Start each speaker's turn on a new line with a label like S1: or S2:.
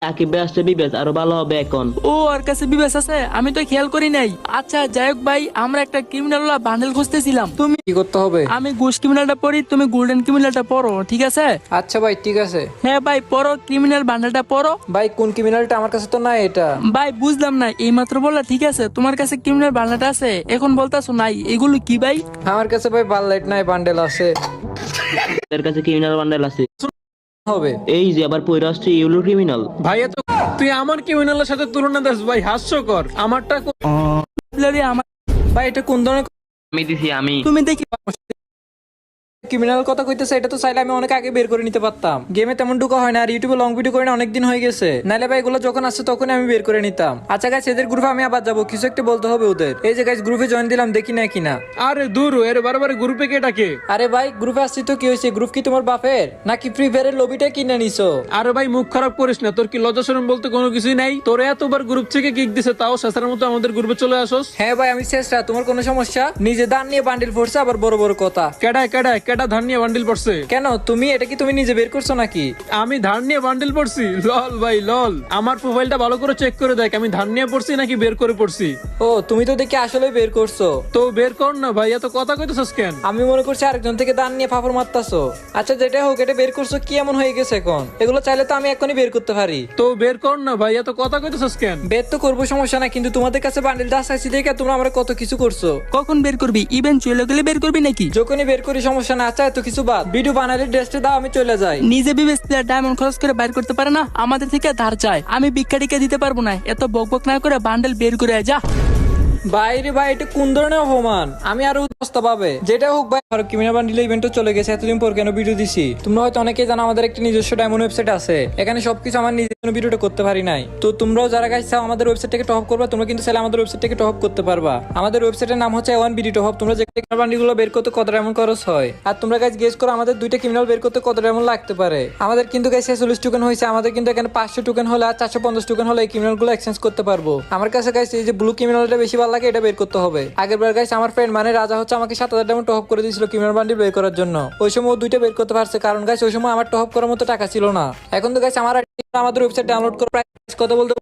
S1: আকিব ভাই আসলে বিবেচ আরো ভালো হবে এখন।
S2: ও ওর কাছে বিবেচ আছে, আমি তো খেয়াল করি নাই। আচ্ছা যাই হোক ভাই, আমরা একটা ক্রিমিনাল বান্ডেল খুঁজতেছিলাম। তুমি
S3: কি করতে হবে?
S2: আমি ঘুষ ক্রিমিনালটা পড়ি, তুমি গোল্ডেন ক্রিমিনালটা পড়ো, ঠিক আছে?
S3: আচ্ছা ভাই ঠিক আছে।
S2: হ্যাঁ ভাই পড়ো, ক্রিমিনাল বান্ডেলটা পড়ো।
S3: ভাই কোন ক্রিমিনালটা? আমার কাছে তো নাই এটা।
S2: ভাই বুঝলাম না, এই মাত্র বললা ঠিক আছে তোমার কাছে ক্রিমিনাল বান্ডেলটা আছে, এখন বলতাছো নাই, এগুলো কি ভাই?
S3: আমার কাছে ভাই বারলাইট নাই, বান্ডেল আছে।
S1: এর কাছে ক্রিমিনাল বান্ডেল আছে।
S3: হবে
S1: এই যে আবার পয়রা আসছে ইউলো ক্রিমিনাল।
S4: ভাই এত তুই আমার ক্রিমিনালের সাথে তুলনা দিস ভাই, হাস্যকর। আমারটা
S2: আমার
S3: ভাই এটা কোন ধরনের
S1: আমি দিছি আমি।
S2: তুমি দেখি
S3: ক্রিমিনাল কথা কইতেছে? এটা তো চাইলে আমি অনেক আগে বের করে নিতে পারতাম। গেমে তেমন ঢুকা হয় না, আর ইউটিউবে লং ভিডিও করে না অনেকদিন হয়ে গেছে। নাইলে ভাই এগুলো যখন আসছে তখনই আমি বের করে নিতাম। আচ্ছা গাইস, এদের গ্রুপে আমি আবার যাবো, কিছু একটা বলতে হবে ওদের। এই যে গাইস গ্রুপে জয়েন দিলাম, দেখি না কিনা।
S4: আরে দূর এর বারবার গ্রুপে কে ডাকে?
S3: আরে ভাই গ্রুপে আসছি তো কি হয়েছে? গ্রুপ কি তোমার বাপের নাকি? ফ্রি ফায়ারের লবিটা কিনে নিছো?
S4: আরে ভাই মুখ খারাপ করিস না, তোর কি লজ্জা শরম বলতে কোনো কিছুই নাই? তোরে এতবার গ্রুপ থেকে কিক দিছে, তাও শেষের মতো আমাদের গ্রুপে চলে আসোস।
S3: হ্যাঁ ভাই আমি চেষ্টা, তোমার কোনো সমস্যা? নিজে দান নিয়ে বান্ডিল ফোর্সে আবার বড় বড় কথা।
S4: কেডা ধার নিয়ে বান্ডিল পড়ছে?
S3: কেন তুমি এটা কি তুমি নিজে বের করছো নাকি?
S4: আমি ধার নিয়ে বান্ডিল পড়ছি? লল ভাই লল, আমার প্রোফাইলটা ভালো করে চেক করে দেখ, আমি ধার নিয়ে পড়ছি নাকি বের করে পড়ছি।
S3: ও তুমি তো দেখি আসলে বের করছো।
S4: তো বের কর না ভাই, এত কথা কইতেছস কেন?
S3: আমি মনে করছি আরেকজন থেকে দান নিয়ে ফাফর মারতাছো। আচ্ছা যেটা হোক, এটা বের করছো কি এমন হয়ে গেছে এখন? এগুলো চাইলে তো আমি এখনই বের করতে পারি।
S4: তো বের কর না ভাই, এত কথা কইতেছস কেন?
S3: বের তো করবো, সমস্যা না, কিন্তু তোমাদের কাছে বান্ডিলটা আসাইছি দেখে তোমরা আমরা কত কিছু করছো।
S2: কখন বের করবি? ইভেন্ট চলে গেলে বের করবি নাকি?
S3: যখনই বের করি সমস্যা না। আচ্ছা এত কিছু বাদ, ভিডিও বানালে ড্রেসটা দাও, আমি চলে যাই।
S2: নিজে বিবেচতে ডায়মন্ড খরচ করে বাইর করতে পারে না, আমাদের থেকে ধার চায়। আমি ভিক্ষা টিকা দিতে পারবো না, এত বকবক না করে বান্ডেল বের করে আয়, যা।
S3: বাইরে ভাই এটা কোন ধরনের অপমান? আমি আরো অবস্থা পাবে। যেটা হোক ভাই, আর ক্রিমিনাল বান্ডিল ইভেন্টও চলে গেছে, এতদিন পর কেন ভিডিও দিছি? তোমরা হয়তো অনেকেই জানো আমাদের একটা নিজস্ব ডায়মন্ড ওয়েবসাইট আছে। এখানে সবকিছু আমার নিজের জন্য ভিডিওটা করতে পারি নাই। তো তোমরাও যারা গাইস চাও আমাদের ওয়েবসাইটটাকে টপ করবা, তোমরা কিন্তু চাইলে আমাদের ওয়েবসাইটটাকে টপ করতে পারবা। আমাদের ওয়েবসাইটের নাম হচ্ছে ওয়ান বিডি টপ। তোমরা যে ক্রিমিনাল বান্ডিলগুলো বের করতে কত ডায়মন্ড খরচ হয়, আর তোমরা গাইস গেস করো আমাদের দুইটা ক্রিমিনাল বের করতে কত ডায়মন্ড লাগতে পারে। আমাদের কিন্তু গাইস 46 টোকেন হয়েছে। আমাদের কিন্তু এখানে 500 টোকেন হলে আর 450 টোকেন হলে এই ক্রিমিনালগুলো এক্সচেঞ্জ করতে পারবো। আমার কাছে গাইস এই যে ব্লু ক্রিমিনালটা বেশি ভালো লাগে, এটা বের করতে হবে। আগের বার গাইস আমার ফ্রেন্ড মানে রাজা হচ্ছে আমাকে 7000 ডায়মন্ড টপ করে দিয়েছিল ক্রিমিনাল বান্ডিল বের করার জন্য। ওই সময় দুইটা বের করতে পারছে, কারণ গাইস ওই সময় আমার টপ করার মতো টাকা ছিল না। এখন তো গাইস আমাদের ওয়েবসাইট ডাউনলোড করে প্রাইস কত বলতে